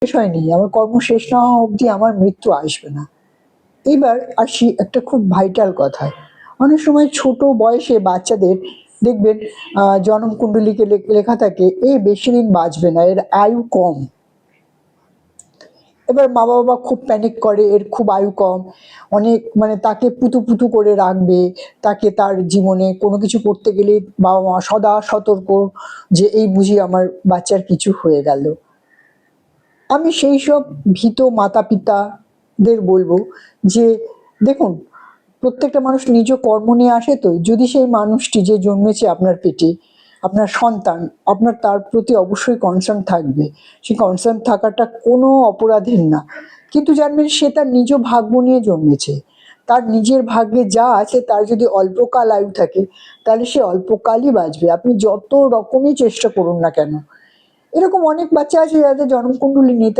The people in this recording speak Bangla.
শেষ হয়নি, আমার কর্ম শেষ না হওয়া অবধি আমার মৃত্যু আসবে না। এবার আসি একটা খুব ভাইটাল কথায়। অনেক সময় ছোট বয়সে বাচ্চাদের দেখবেন জনম কুণ্ডলিকে লেখা থাকে এ বেশি দিন বাঁচবে না, এর আয়ু কম। এবার মা বাবা খুব প্যানিক করে, এর খুব আয়ু কম, অনেক মানে তাকে পুতু পুতু করে রাখবে, তাকে তার জীবনে কোনো কিছু করতে গেলে বাবা মা সদা সতর্ক যে এই বুঝি আমার বাচ্চার কিছু হয়ে গেল। আমি সেই সব ভীত মাতা পিতাদের বলবো যে দেখুন, প্রত্যেকটা মানুষ নিজ কর্ম নিয়ে আসে, তো যদি সেই মানুষটি যে জন্মেছে আপনার পেটে, আপনার সন্তান, আপনার তার প্রতি অবশ্যই কনসার্ন থাকবে। সেই কনসার্ন থাকাটা কোনো অপরাধের না, কিন্তু জানবেন সে তার নিজ ভাগ্য নিয়ে জন্মেছে। তার নিজের ভাগ্যে যা আছে, তার যদি অল্পকাল আয়ু থাকে তাহলে সে অল্পকালই বাঁচবে, আপনি যত রকমই চেষ্টা করুন না কেন। এরকম অনেক বাচ্চা আছে যাদের জন্মকুণ্ডলী নেই,